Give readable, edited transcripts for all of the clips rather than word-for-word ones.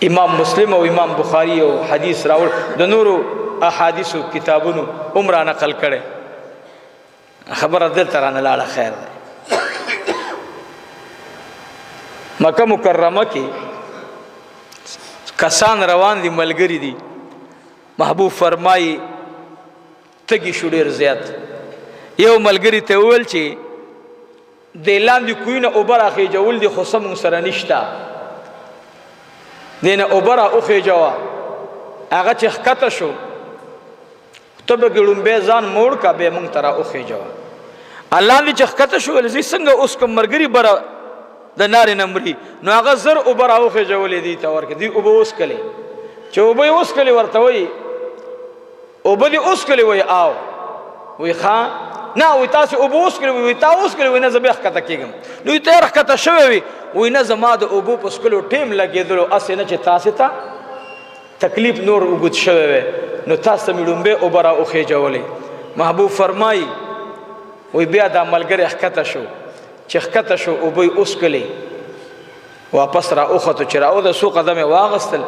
امام مسلم او امام بخاری او حدیث راوړ د نورو احادیثو کتابونو عمره نقل کړي خبره دلته رانه لاړه خیر ده مکه مکرمه کې کسان روان دي ملګری دي محبوب فرمایي تګي شو ډېر زیات یو ملګری ته وویل چې د لاندې کوینه اوبه راخېجول دي خو څه مونږ سره نشته دې نه اوبه را وخېجوه هغه چې ښکته شو ته به ګړومبی ځان موړ کا بیا مونږ ته را وخېجوه لاندې چې ښکته شو ویل زه څنګه اوس کوم ملګري به د نارې نه مري نو هغه زر اوبه را وخېجولې دي ته ورکړې دوی اوبه وڅکلې چې اوبه یې وڅکلې ورته وایي اوبه دې وڅکلې وایي آو وایي ښه نه وایي تاسې اوبه وڅکلې وایي تا وڅکلې وایي نه زه بیا ښکته کېږم نو ته یې ښکته شوی وي وایي نه زما د اوبو په څکلو ټیم لګېدلو هسې نه چې تاسې ته تکلیف نور اوږد شوی وی نو تاسو ته مې ډومبې اوبه را وخېجولې محبوب فرمایي وایي بیا دا ملګری ښکته شو چې ښکته شو اوبه یې وڅکلې واپس را وختو چې راوده څو قدمې واغستل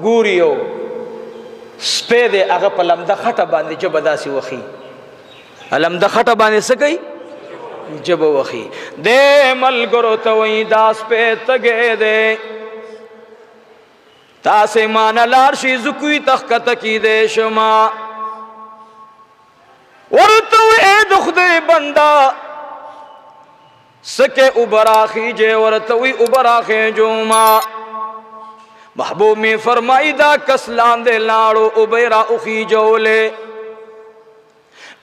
ګوري یو سپی دی هغه په لمده خټه باندې ژبه داسې وخي لمده خټه باندې څه کوي ژبه وخي دې ملګرو ته وایي دا سپی تږی دی تاسې مانه لاړ شئ زه کوی ته ښکته کیدی شمه ورته وایي ای د خدای بنده سکے اوبه راخیجے ورته وی اوبه راخیجوما محبوب میں فرمائی دا کس لاندے لاړو اوبه را اخیجولے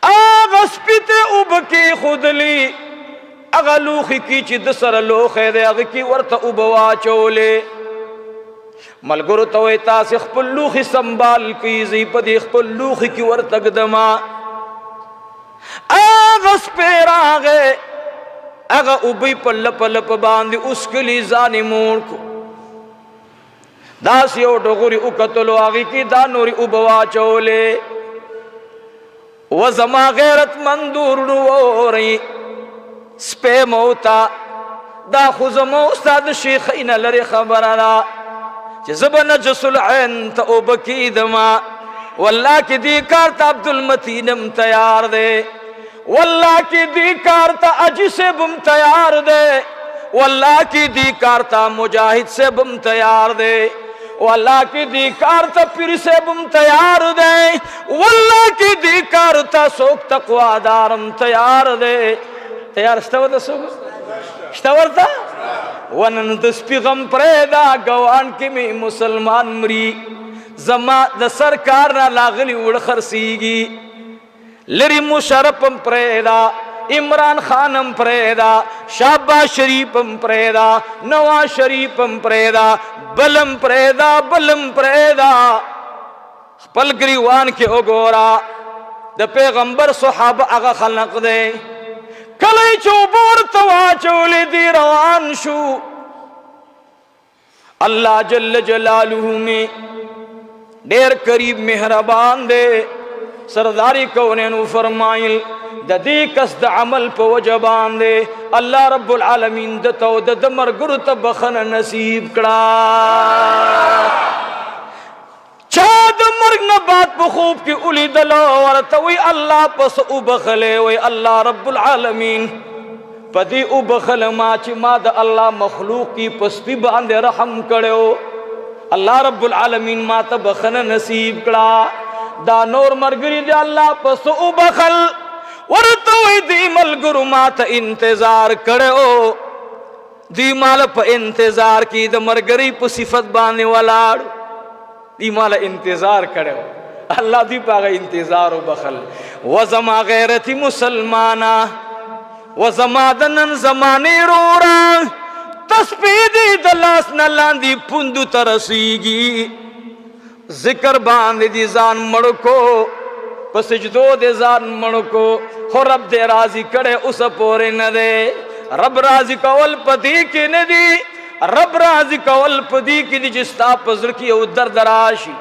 آغا سپیتے اوبه کی خودلی اغا لوخی کی چی دسر لوخی دے اغا کی ورته اوبه واچولے ملګرو ته وی تاسې خپل لوخی سنبال کی زی پدی خپل لوخی کی ورته ږدما آغا سپی راغے اگا اوبی پل پل باندی اس کلی زانی موڑ کو داسی او ڈغوری اکتلو آگی کی دا نوری اوبوا چولے وزما غیرت مندور نو رئی سپے موتا دا خوزمو استاد شیخین لری خبرانا چی زبن جس العین تا اوبکی دما واللہ کی دی کارتا عبدالمتینم تیار دے واللہ کی دی کارتا اجی سے بم تیار دے واللہ کی دی کارتا مجاہد سے بم تیار دے واللہ کی دی کارتا پیر سے بم تیار دے واللہ کی دی کارتا سوک تقوی دارم تیار دے تیار اشتاور دا سوک اشتاور دا ونن دس پیغم پریدا گوان کی میں مسلمان مری زما دا سرکارنا لاغلی وڑ خرسیگی لری مشرفم پریدا عمران خانم پریدا شہباز شریفم پریدا نواز شریفم پریدا بلم پریدا خپل گریوان کے اگورا دا پیغمبر صحابہ اغا خلق دے کلی چوبور تواچولی دی روان شو اللہ جل جلالہ میں دیر قریب مہربان دے سرداری کونینو فرمائل دا دی کس دا عمل پا وجبان دے اللہ رب العالمین دتو دا دمر گرت بخن نصیب کڑا چاہ دا مرگ نبات بخوب کی اولی دلو ورطوی اللہ پس او بخلے وی اللہ رب العالمین پا دی او بخل ما چی ما دا اللہ مخلوق کی پس پی باندے رحم کڑے اللہ رب العالمین ما تا بخن نصیب کڑا دا نور مرگری دی اللہ پس او بخل ورطوی دی ملگرو ماتا انتظار کرے دی مالا پا انتظار کی دا مرگری پا صفت بانے والار دی مالا انتظار کرے اللہ دی پاگا انتظار و بخل وزما غیرتی مسلمانا وزما دنن زمانی رورا تسپیدی دلاس نلاندی پندو ترسیگی ذکر باندې دی ځان مړکو په سجدو دی ځان مړکو خو رب دې راضي کړي اوس پورې نه دی رب راضي کول پدې کې نه دی رب راضي کول پدې کې دی چې ستا په زړه کې یو درد راشي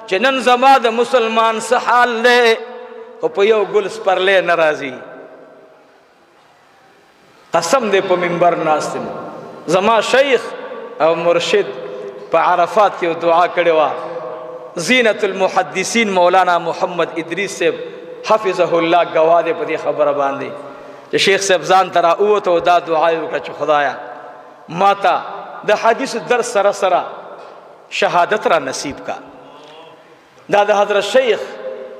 چې نن زما د مسلمان څه حال دی خو په یو ګل سپرلی نه راځي قسم دې په منبر ناست یم زما شیخ او مرشد په عرفات کې دعا کړې وه. زینت المحدثین مولانا محمد ادریس صاحب حفظه الله گواه دی په دې خبره باندې چې شیخ صاحب ځان ته راووت او دا دعا یې وکړه چې خدایا ما ته د حدیث درس سره سره شهادت را نصیب کا. دا د حضرت شیخ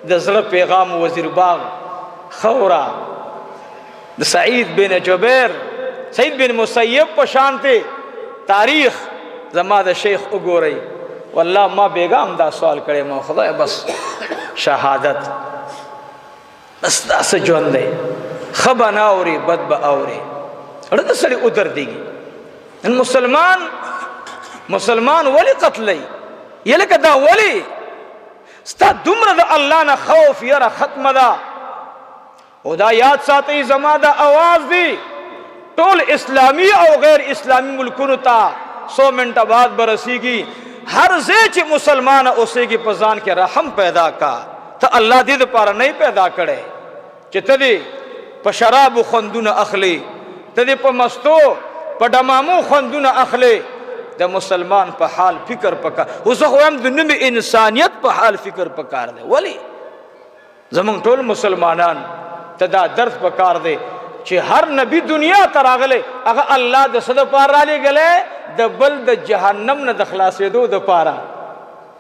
د زړه پیغام وزیر باغ خورا د سعید بن جبیر سعید بن مسیب په شانته تاریخ زما د شیخ وګورئ. والله ما بیگام دا سوال کړی ما خدای بس شهادت بس داسې ژوند دی ښه به نه اوري بد به اوري اړه د سړي ودرېږي. نن مسلمان ولې قتلی یې لکه دا ولې ستا دومره د الله نه خوف یره ختمه ده. او دا یاد ساتئ زما دا آواز دی ټول اسلامی او غیر اسلامی ملکونو ته 100 منټه بعد برسیږي. ہر ځای چې مسلمان اوسېږي په ځان کې رحم پیدا کا. ته الله دې دپاره نه پیدا کړی چې ته دې په شرابو خوندونه اخلي ته دې په مستو په ډمامو خوندونه اخلي. د مسلمان په حال فکر پکار اوس خو هم د نوم انسانیت په حال فکر پکار دی. ولی زمونږ ټول مسلمانان ته دا درس پکار دی چې هر نبی دنیا ته راغلی هغه الله د څه دپاره رالیږلی د بل د جهنم نه د خلاصېدو دپاره.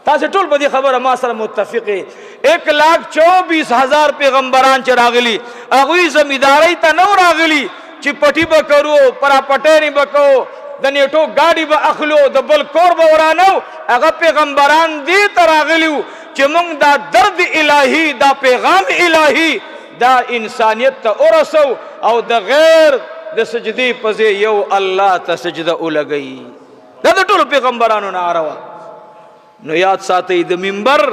تاسې ټول په دې خبره ما سره متفق یې. 1,24,000 پیغمبران چې راغلي هغوی زمیندارۍ ته نه راغلي چې پټي به کرو پراپټینې به کوو د نیټو ګاډي به اخلو د بل کور به ورانو. هغه پیغمبران دې ته راغلي وو چې موږ دا درد الهي دا پیغام الهي دا انسانیت ته ورسو او د غیر د سجدې په ځای یو الله ته سجده ولګوي. دا د ټولو پیغمبرانو نعره وه. نو یاد ساتئ د منبر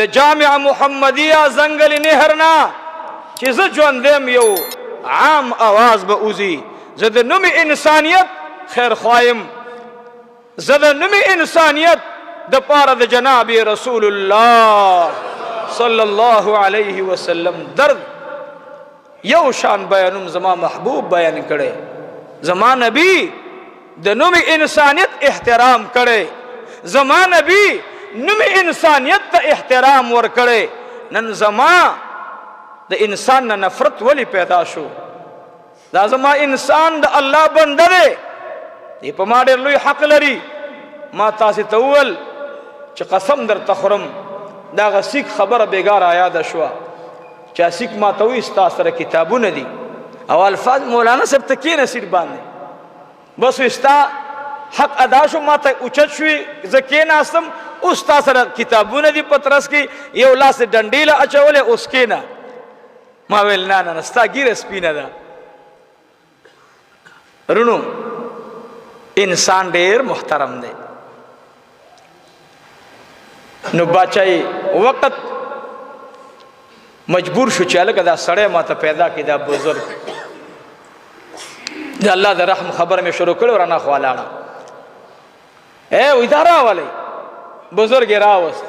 د جامع محمدیه زنګل نهر نه چې زه ژوندیم یو عام آواز به وځي. زه د نوم انسانیت خیر خوایم. زه د نوم انسانیت د پاره د جناب رسول الله صلی الله علیه وسلم درد یو شان بیانوم زما محبوب بیان کړي. زما نبی د نوم انسانیت احترام کړي. زما نبی نوم انسانیت ته احترام ور کړي. نن زما د انسان نه نفرت ولی پیدا شو؟ دا زما انسان د الله بنده دی دی په ما ډېر لوی حق لري. ما تاسې ته وویل چې قسم درته خورم دغه سیک خبره بېګاره یاده شوه چې سیک ما ته وایي ستا سره کتابونه دي او الفاظ مولانا صاحب ته کښېنه سیټ باندې بس وایي ستا حق ادا شو. ما ته اوچت شوي زه کښېناستم اوس ستا سره کتابونه دي په ترڅ کې یو لاس یې ډنډې له اچولی اوس کښېنه. ما ویل نه نه ستا ګیره سپینه ده. رونو انسان ډېر محترم دی. نو باچای وقت مجبور شو چې هلکه دا سړی ما ته پیدا کړي دا بزرگ د الله د رحم خبره مې شروع کړې رانه خوا لاړه وایي دا راولئ بزرگ یې راوست.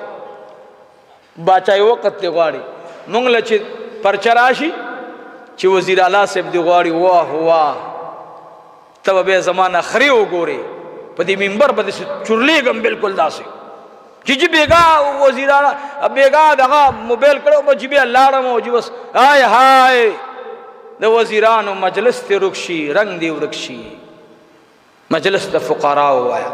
باچای وقت دی غواړي مونږ له چې پرچه راشي چې وزیر اعلی صاحب دی غواړي واه واه ته به بیا زما نخرې وګورې په دې منبر به داسې چورلېږم بلکل داسې چې جی بیګا وزیرانا بیګا دغه موبایل کړو په جی بیا لاړم او جی بس هاي هاي د وزیرانو مجلس ته رخصي رنگ دی ورخصي مجلس د فقراو وایا.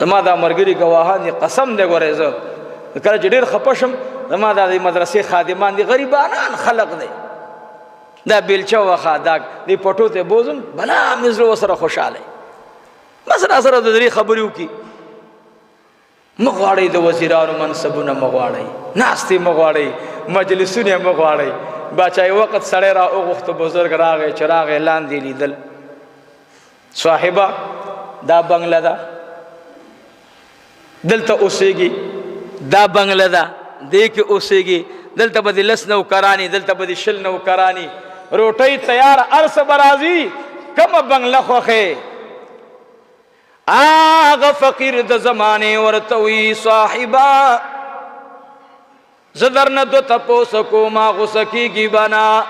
زما دا مرګري گواهان قسم دی ګورې زه کله چې ډېر خپه شم زما دا د مدرسې خادمان دي غریبانان خلق دی دا بیلچه وخه دا دی پټو ته بوزم بلا مې زړه ورسره خوشحاله بس راسره د دې خبرې وکړي. مغواړئ د وزیرانو منصبونه مغواړئ ناستې مغواړئ مجلسونه مغواړئ. باچای وقت سړی را وغوښته بزرګ راغی چې راغی لاندې لیدل صاحبه دا بنګله ده دلته اوسېږي دا بنګله ده دې کې اوسېږي دلته به دې 10 نوکراني دلته به دې 20 نوکراني روټۍ تیار هر څه به راځي کومه بنګله خوښې. آغا فقیر د زمانے ورته وی صاحبا زدر نه دو تپوس کو ما غوسه کیږي بنا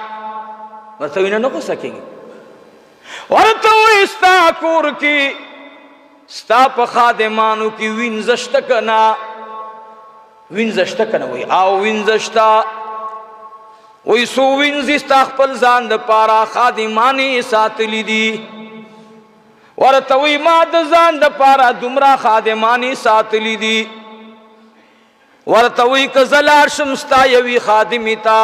ورته وی نه غوسه کیږي ورته وی ستا کور کی ستا په خادمانو کی وینځشت کنا وی او وینځشتا وی سو وینځي ستا خپل ځان د پاره خادمانی ساتلی دي ورته وی ما د ځان د پاره دومره خادمانی ساتلی دي ورته وی که زلار شمستا یوی خادمی تا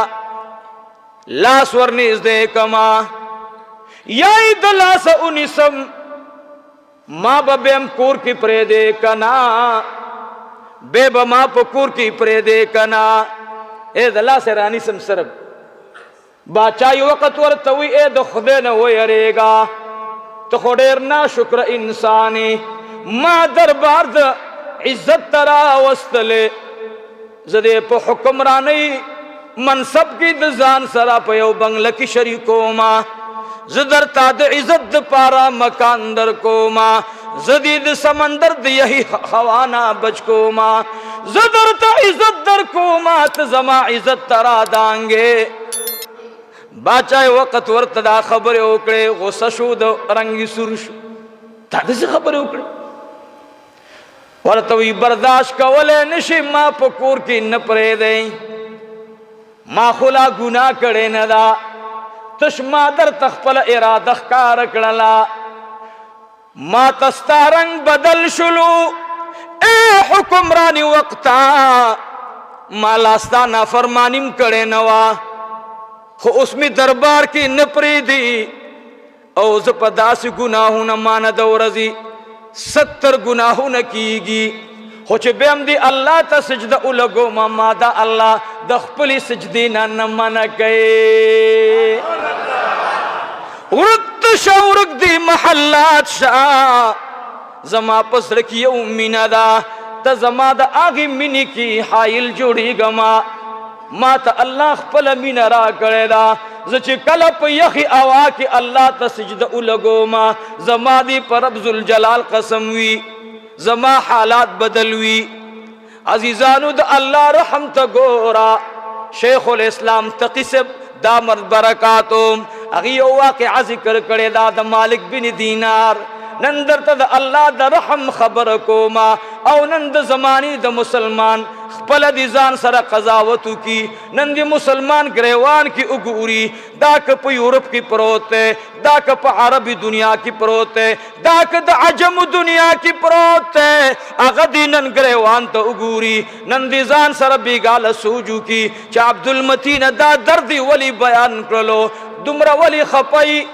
لاس ورنږدې کما یای د لاس اونیسم ما بیم کور کی پریدے کنا بے بما پا کور کی پریدے کنا اے دلا سے رانی سم سرب باچائی وقت ورطوی اے دو خدے نوی اریگا تو خودیر نا شکر انسانی ما دربار دا عزت ترا وستلے زدے پا حکمرانی منصب کی دزان سرا پا یو بنگلکی شریکو ما زدر تا د عزت د پارا مکان در کو ما زدید سمندر د یہی خوانا بچ کو ما زدر تا عزت در کو ما تزما عزت ترا دانگے باچائے وقت ورت دا خبر اوکڑے غصہ شو دا رنگی سرش تا دسی خبر اوکڑے ورتوی برداشت کولے نشی ما پکور کی نپرے دیں ما خلا گناہ کڑے ندا تش ما در تخپل ارادخ کار کڑلا ما تستا رنگ بدل شلو اے حکمرانی وقتا ما لاستا نافرمانیم کڑے نوا خو اس میں دربار کی نپری دی او زپداس گناہوں نہ مانا دورزی 70 گناہوں نہ کیگی خوچ بیم دی اللہ تا سجدہ اولگو ماما دا اللہ دخپلی سجدینا نمانا گئے ورد شاورک دی محلات شا زما پس رکی امینا دا تا زما دا آغی منی کی حائل جوڑی گما ما تا اللہ خپل مین را کرے دا زچی کلپ یخی آوا کی اللہ تا سجدہ اولگو ما زما دی پر رب ذوالجلال قسم وی زما حالات بدلوی عزیزانو دا اللہ رحم تا گورا شیخ الاسلام تقیسب دامت برکاتم اغیو واقع ذکر کرے دا مالک بن دینار نندر تا دا اللہ دا رحم خبر کو ما او نند زمانی دا مسلمان خپل دی زان سر قضاوتو کی نندی مسلمان گریوان کی اگوری دا کپ یورپ کی پروتے دا کپ عربی دنیا کی پروتے دا کپ عجم دنیا کی پروتے اغدی نن گریوان تا اگوری نندی زان سر بیگال سوجو کی چا عبدالمتین دا دردی ولی بیان کرلو دمرا ولی خپائی